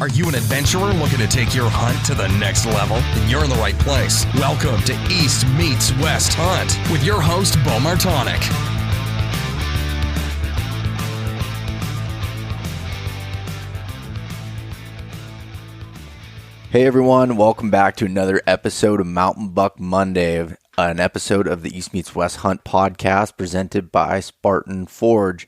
Are you an adventurer looking to take your hunt to the next level? Then you're in the right place. Welcome to East Meets West Hunt with your host, Beau Martonik. Hey everyone, welcome back to another episode of Mountain Buck Monday, an episode of the East Meets West Hunt podcast presented by Spartan Forge.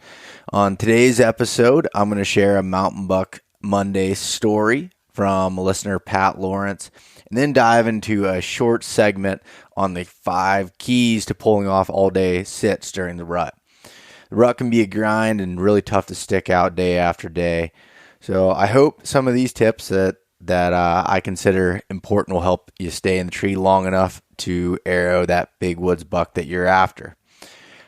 On today's episode, I'm going to share a Mountain Buck Monday story from listener Pat Lawrence, and then dive into a short segment on the 5 keys to pulling off all-day sits during the rut. The rut can be a grind and really tough to stick out day after day. So I hope some of these tips that I consider important will help you stay in the tree long enough to arrow that big woods buck that you're after.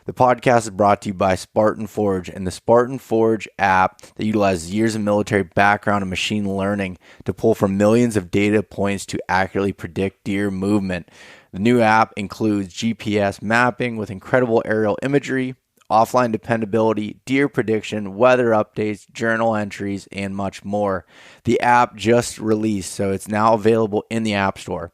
The podcast is brought to you by Spartan Forge and the Spartan Forge app that utilizes years of military background and machine learning to pull from millions of data points to accurately predict deer movement. The new app includes GPS mapping with incredible aerial imagery, offline dependability, deer prediction, weather updates, journal entries, and much more. The app just released, so it's now available in the App Store.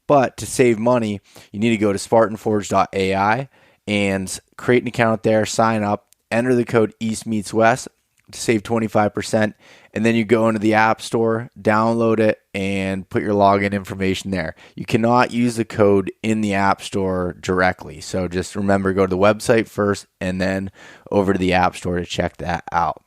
But to save money, you need to go to spartanforge.ai and create an account there, sign up, enter the code eastmeetswest to save 25%, and then you go into the App Store, download it, and put your login information there. You cannot use the code in the App Store directly, so just remember, go to the website first and then over to the App Store to check that out.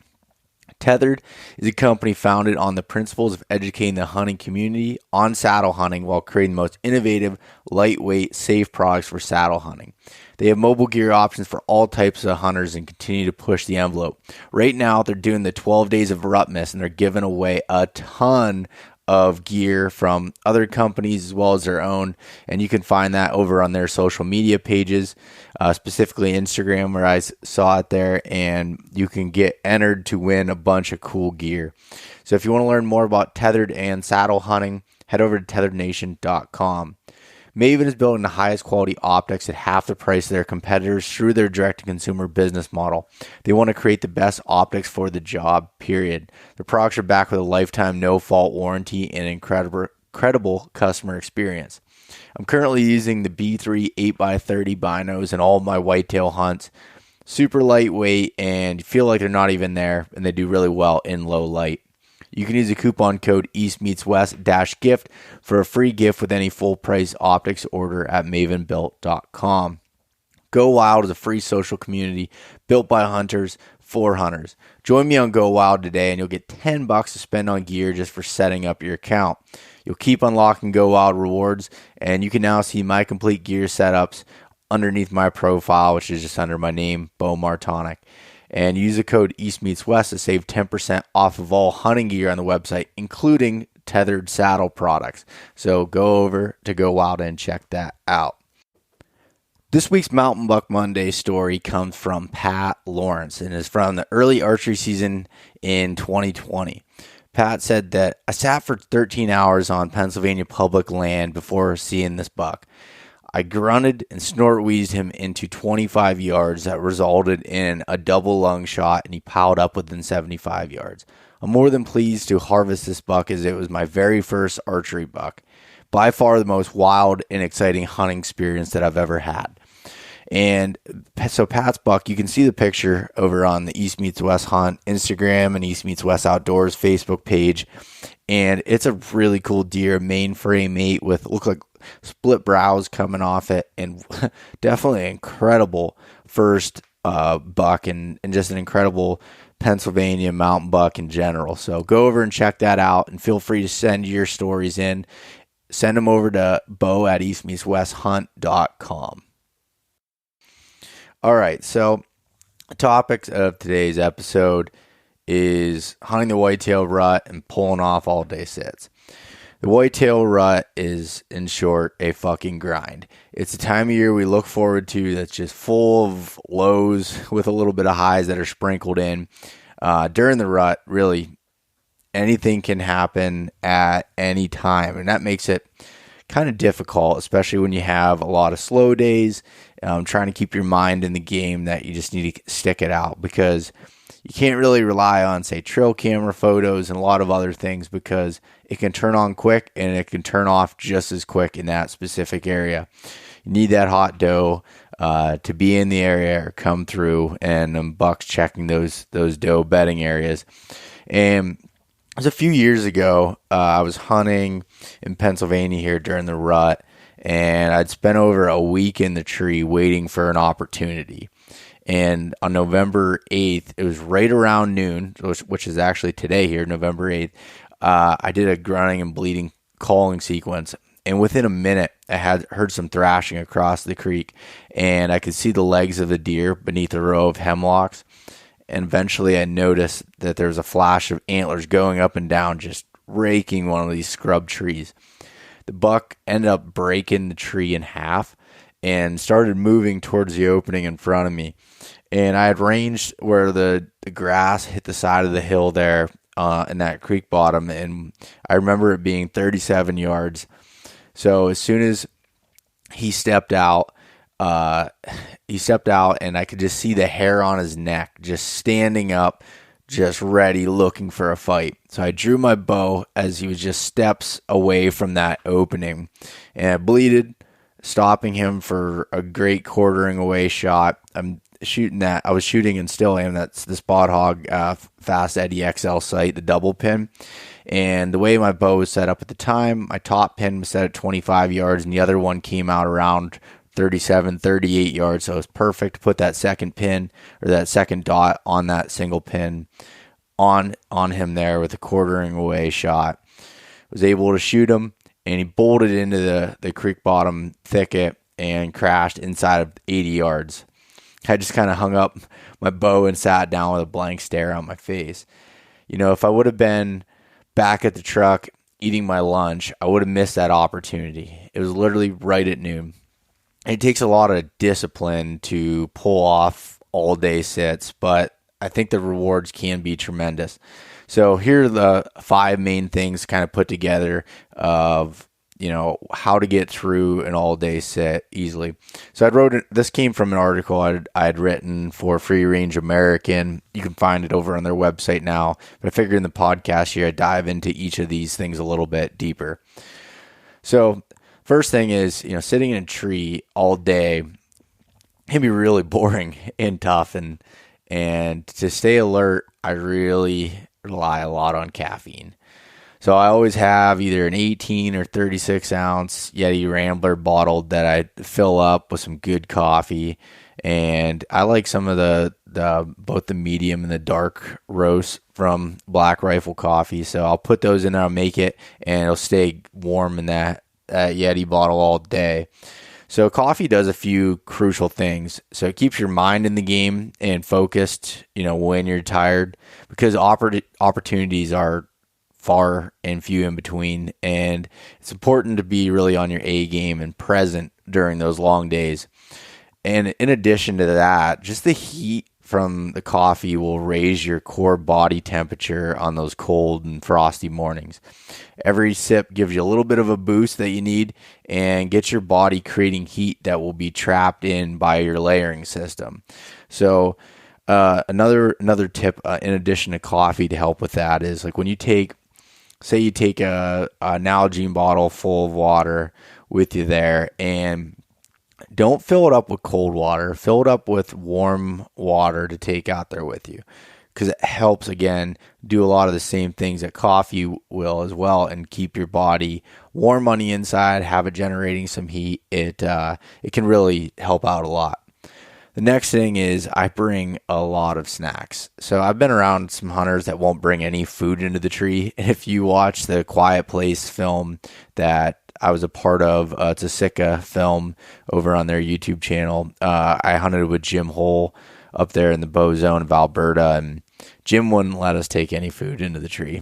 Tethered is a company founded on the principles of educating the hunting community on saddle hunting while creating the most innovative, lightweight, safe products for saddle hunting. They have mobile gear options for all types of hunters and continue to push the envelope. Right now, they're doing the 12 days of Rutmas, and they're giving away a ton of gear from other companies as well as their own, and you can find that over on their social media pages, specifically Instagram, where I saw it there, and you can get entered to win a bunch of cool gear. So if you want to learn more about tethered and saddle hunting, head over to tetherednation.com. Maven is building the highest quality optics at half the price of their competitors through their direct-to-consumer business model. They want to create the best optics for the job, period. Their products are backed with a lifetime no-fault warranty and incredible customer experience. I'm currently using the B3 8x30 binos in all of my whitetail hunts. Super lightweight, and you feel like they're not even there, and they do really well in low light. You can use the coupon code eastmeetswest-gift for a free gift with any full-price optics order at mavenbuilt.com. GoWild is a free social community built by hunters for hunters. Join me on GoWild today, and you'll get $10 to spend on gear just for setting up your account. You'll keep unlocking GoWild rewards, and you can now see my complete gear setups underneath my profile, which is just under my name, Beau Martonik. And use the code eastmeetswest to save 10% off of all hunting gear on the website, including tethered saddle products. So go over to GoWild and check that out. This week's Mountain Buck Monday story comes from Pat Lawrence and is from the early archery season in 2020. Pat said that I sat for 13 hours on Pennsylvania public land before seeing this buck. I grunted and snort-wheezed him into 25 yards that resulted in a double lung shot, and he piled up within 75 yards. I'm more than pleased to harvest this buck as it was my very first archery buck. By far the most wild and exciting hunting experience that I've ever had. And so Pat's buck, you can see the picture over on the East Meets West Hunt Instagram and East Meets West Outdoors Facebook page. And it's a really cool deer, mainframe 8 with look like split brows coming off it, and definitely incredible first buck and just an incredible Pennsylvania mountain buck in general. So go over and check that out, and feel free to send your stories in. Send them over to Beau at eastmeetswesthunt.com. All right, so the topic of today's episode is hunting the whitetail rut and pulling off all-day sits. The whitetail rut is, in short, a fucking grind. It's a time of year we look forward to that's just full of lows with a little bit of highs that are sprinkled in. During the rut, really, anything can happen at any time, and that makes it kind of difficult, especially when you have a lot of slow days, trying to keep your mind in the game that you just need to stick it out, because you can't really rely on, say, trail camera photos and a lot of other things because it can turn on quick and it can turn off just as quick in that specific area. You need that hot doe to be in the area or come through, and bucks checking those doe bedding areas. And it was a few years ago. I was hunting in Pennsylvania here during the rut, and I'd spent over a week in the tree waiting for an opportunity. And on November 8th, it was right around noon, which is actually today here, November 8th, I did a grunting and bleeding calling sequence. And within a minute, I had heard some thrashing across the creek, and I could see the legs of the deer beneath a row of hemlocks. And eventually I noticed that there was a flash of antlers going up and down, just raking one of these scrub trees. The buck ended up breaking the tree in half and started moving towards the opening in front of me. And I had ranged where the grass hit the side of the hill there in that creek bottom, and I remember it being 37 yards. So as soon as he stepped out, and I could just see the hair on his neck, just standing up, just ready, looking for a fight. So I drew my bow as he was just steps away from that opening, and I bleeded, stopping him for a great quartering away shot. I was shooting and still am. That's the Spot Hog Fast Eddie XL sight, the double pin. And the way my bow was set up at the time, my top pin was set at 25 yards, and the other one came out around 37, 38 yards. So it was perfect to put that second pin or that second dot on that single pin on him there with a quartering away shot. Was able to shoot him, and he bolted into the creek bottom thicket and crashed inside of 80 yards. I just kind of hung up my bow and sat down with a blank stare on my face. You know, if I would have been back at the truck eating my lunch, I would have missed that opportunity. It was literally right at noon. It takes a lot of discipline to pull off all day sits, but I think the rewards can be tremendous. So here are the 5 main things kind of put together of, you know, how to get through an all-day sit easily. So this came from an article I had written for Free Range American. You can find it over on their website now. But I figured in the podcast here, I'd dive into each of these things a little bit deeper. So first thing is, you know, sitting in a tree all day can be really boring and tough. And to stay alert, I really rely a lot on caffeine. So I always have either an 18 or 36 ounce Yeti Rambler bottle that I fill up with some good coffee. And I like some of both the medium and the dark roast from Black Rifle Coffee. So I'll put those in there, I'll make it, and it'll stay warm in that Yeti bottle all day. So coffee does a few crucial things. So it keeps your mind in the game and focused, you know, when you're tired, because opportunities are far and few in between, and it's important to be really on your A game and present during those long days. And in addition to that, just the heat from the coffee will raise your core body temperature on those cold and frosty mornings. Every sip gives you a little bit of a boost that you need and gets your body creating heat that will be trapped in by your layering system. So another tip in addition to coffee to help with that is, like, when you take an Nalgene bottle full of water with you there, and don't fill it up with cold water. Fill it up with warm water to take out there with you, because it helps, again, do a lot of the same things that coffee will as well, and keep your body warm on the inside, have it generating some heat. It can really help out a lot. The next thing is I bring a lot of snacks. So I've been around some hunters that won't bring any food into the tree. And if you watch the Quiet Place film that I was a part of, it's a Sitka film over on their YouTube channel. I hunted with Jim Hole up there in the Bow Zone of Alberta, and Jim wouldn't let us take any food into the tree.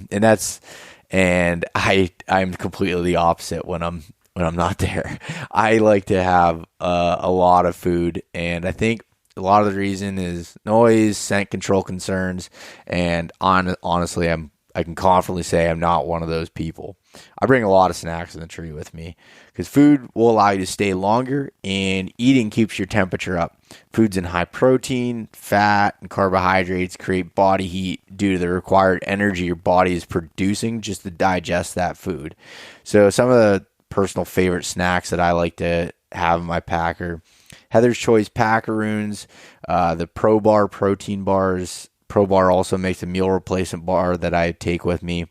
And I'm completely the opposite when I'm not there. I like to have a lot of food, and I think a lot of the reason is noise, scent control concerns, and honestly, I'm I can confidently say I'm not one of those people. I bring a lot of snacks in the tree with me because food will allow you to stay longer, and eating keeps your temperature up. Foods in high protein, fat, and carbohydrates create body heat due to the required energy your body is producing just to digest that food. So some of the personal favorite snacks that I like to have in my pack are Heather's Choice Packaroons, the Pro Bar protein bars. Pro Bar also makes a meal replacement bar that I take with me.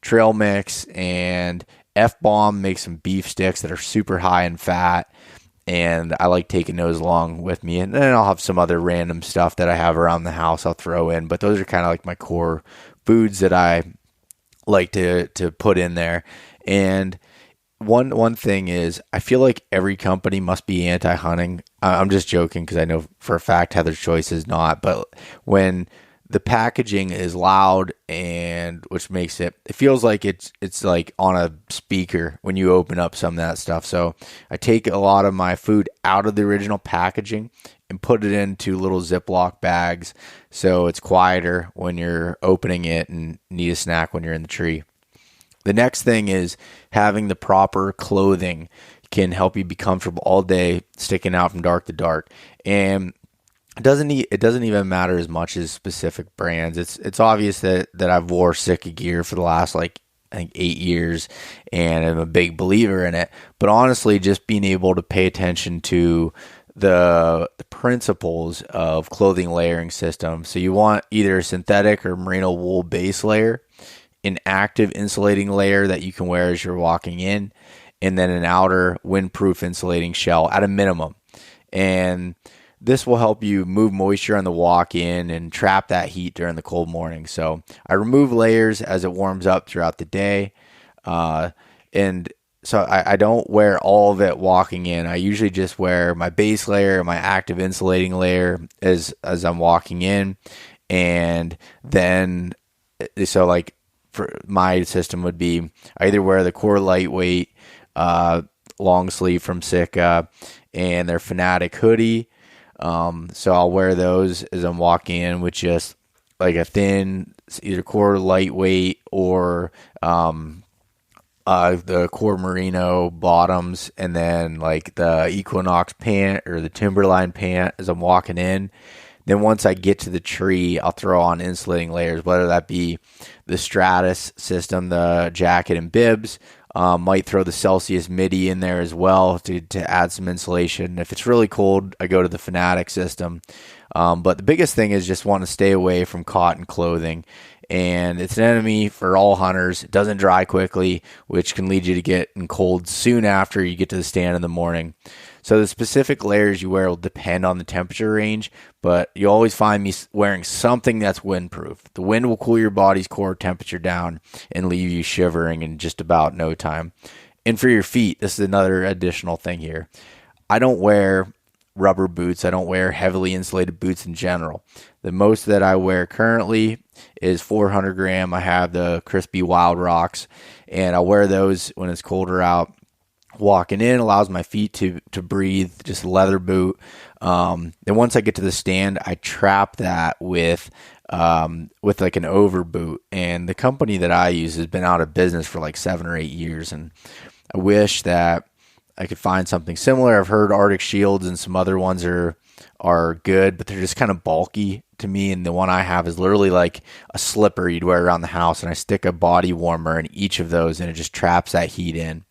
Trail Mix and F-Bomb makes some beef sticks that are super high in fat, and I like taking those along with me. And then I'll have some other random stuff that I have around the house I'll throw in, but those are kind of like my core foods that I like to put in there. And one thing is, I feel like every company must be anti-hunting. I'm just joking because I know for a fact Heather's Choice is not. But when the packaging is loud, and which makes it feels like it's like on a speaker when you open up some of that stuff. So I take a lot of my food out of the original packaging and put it into little Ziploc bags, so it's quieter when you're opening it and need a snack when you're in the tree. The next thing is having the proper clothing can help you be comfortable all day, sticking out from dark to dark. And it doesn't even matter as much as specific brands. It's obvious that I've wore Sitka gear for the last I think 8 years, and I'm a big believer in it. But honestly, just being able to pay attention to the principles of clothing layering system. So you want either a synthetic or merino wool base layer, an active insulating layer that you can wear as you're walking in, and then an outer windproof insulating shell at a minimum. And this will help you move moisture on the walk in and trap that heat during the cold morning. So I remove layers as it warms up throughout the day. And so I don't wear all of it walking in. I usually just wear my base layer, my active insulating layer as I'm walking in. And then, so like, for my system would be I either wear the Core Lightweight long sleeve from Sitka and their Fanatic hoodie. So I'll wear those as I'm walking in with just like a thin, either Core Lightweight or the Core Merino bottoms, and then like the Equinox pant or the Timberline pant as I'm walking in. Then once I get to the tree, I'll throw on insulating layers, whether that be the Stratus system, the jacket and bibs. Might throw the Celsius midi in there as well to add some insulation. If it's really cold, I go to the Fanatic system. But the biggest thing is just want to stay away from cotton clothing. And it's an enemy for all hunters. It doesn't dry quickly, which can lead you to getting cold soon after you get to the stand in the morning. So the specific layers you wear will depend on the temperature range, but you always find me wearing something that's windproof. The wind will cool your body's core temperature down and leave you shivering in just about no time. And for your feet, this is another additional thing here. I don't wear rubber boots. I don't wear heavily insulated boots in general. The most that I wear currently is 400 gram. I have the Crispy Wild Rocks, and I wear those when it's colder out. Walking in allows my feet to breathe, just a leather boot. Then once I get to the stand, I trap that with like an over boot. And the company that I use has been out of business for like 7 or 8 years, and I wish that I could find something similar. I've heard Arctic Shields and some other ones are good, but they're just kind of bulky to me. And the one I have is literally like a slipper you'd wear around the house, and I stick a body warmer in each of those, and it just traps that heat in.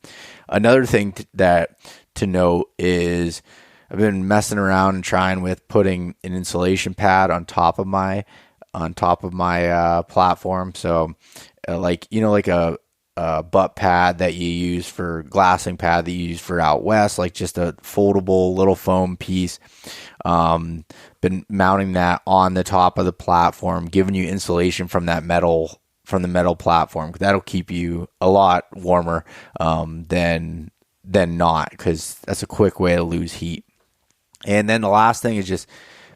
Another thing to note is I've been messing around and trying with putting an insulation pad on top of my platform. So like a butt pad that you use for glassing pad that you use for out west, like just a foldable little foam piece. Been mounting that on the top of the platform, giving you insulation from the metal platform. That'll keep you a lot warmer than not, because that's a quick way to lose heat. And then the last thing is just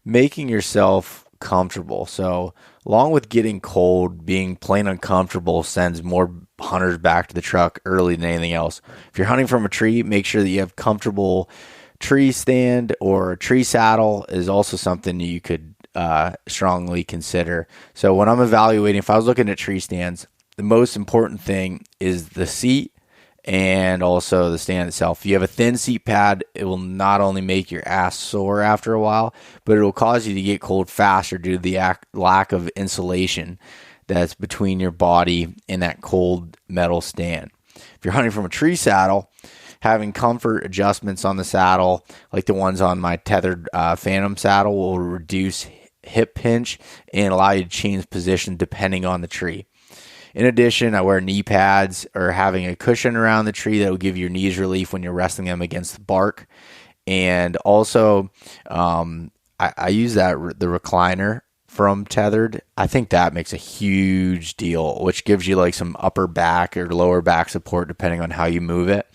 making yourself comfortable. So along with getting cold, being plain uncomfortable sends more hunters back to the truck early than anything else. If you're hunting from a tree, make sure that you have comfortable tree stand, or a tree saddle is also something you could strongly consider. So when I'm evaluating, if I was looking at tree stands, the most important thing is the seat and also the stand itself. If you have a thin seat pad, it will not only make your ass sore after a while, but it will cause you to get cold faster due to the lack of insulation that's between your body and that cold metal stand. If you're hunting from a tree saddle, having comfort adjustments on the saddle, like the ones on my tethered Phantom saddle, will reduce hip pinch and allow you to change position depending on the tree. In addition, I wear knee pads or having a cushion around the tree that will give your knees relief when you're resting them against the bark. And also, I use the recliner from Tethered. I think that makes a huge deal, which gives you like some upper back or lower back support depending on how you move it.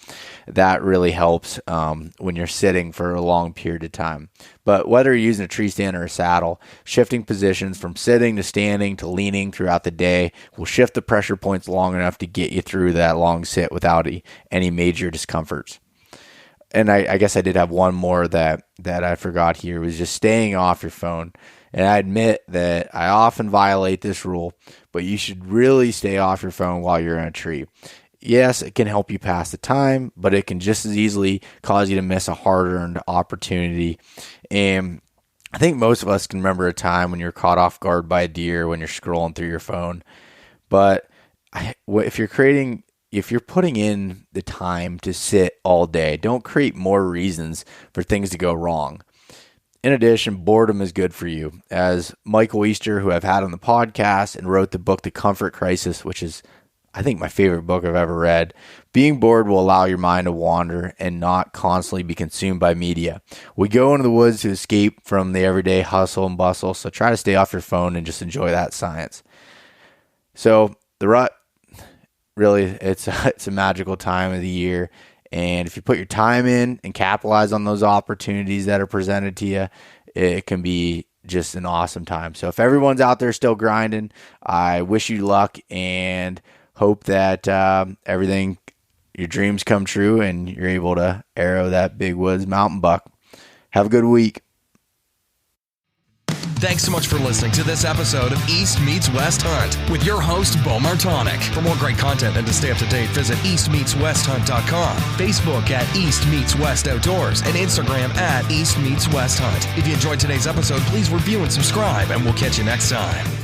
That really helps when you're sitting for a long period of time. But whether you're using a tree stand or a saddle, shifting positions from sitting to standing to leaning throughout the day will shift the pressure points long enough to get you through that long sit without any major discomforts. And I guess I did have one more that I forgot here, was just staying off your phone. And I admit that I often violate this rule, but you should really stay off your phone while you're in a tree. Yes, it can help you pass the time, but it can just as easily cause you to miss a hard-earned opportunity. And I think most of us can remember a time when you're caught off guard by a deer when you're scrolling through your phone. But if you're putting in the time to sit all day, don't create more reasons for things to go wrong. In addition, boredom is good for you. As Michael Easter, who I've had on the podcast and wrote the book, The Comfort Crisis, which is, I think, my favorite book I've ever read, being bored will allow your mind to wander and not constantly be consumed by media. We go into the woods to escape from the everyday hustle and bustle, so try to stay off your phone and just enjoy that science. So the rut, really, it's a magical time of the year. And if you put your time in and capitalize on those opportunities that are presented to you, it can be just an awesome time. So if everyone's out there still grinding, I wish you luck and hope that your dreams come true and you're able to arrow that big woods mountain buck. Have a good week. Thanks so much for listening to this episode of East Meets West Hunt with your host, Beau Martonik. For more great content and to stay up to date, visit eastmeetswesthunt.com, Facebook at East Meets West Outdoors, and Instagram at East Meets West Hunt. If you enjoyed today's episode, please review and subscribe, and we'll catch you next time.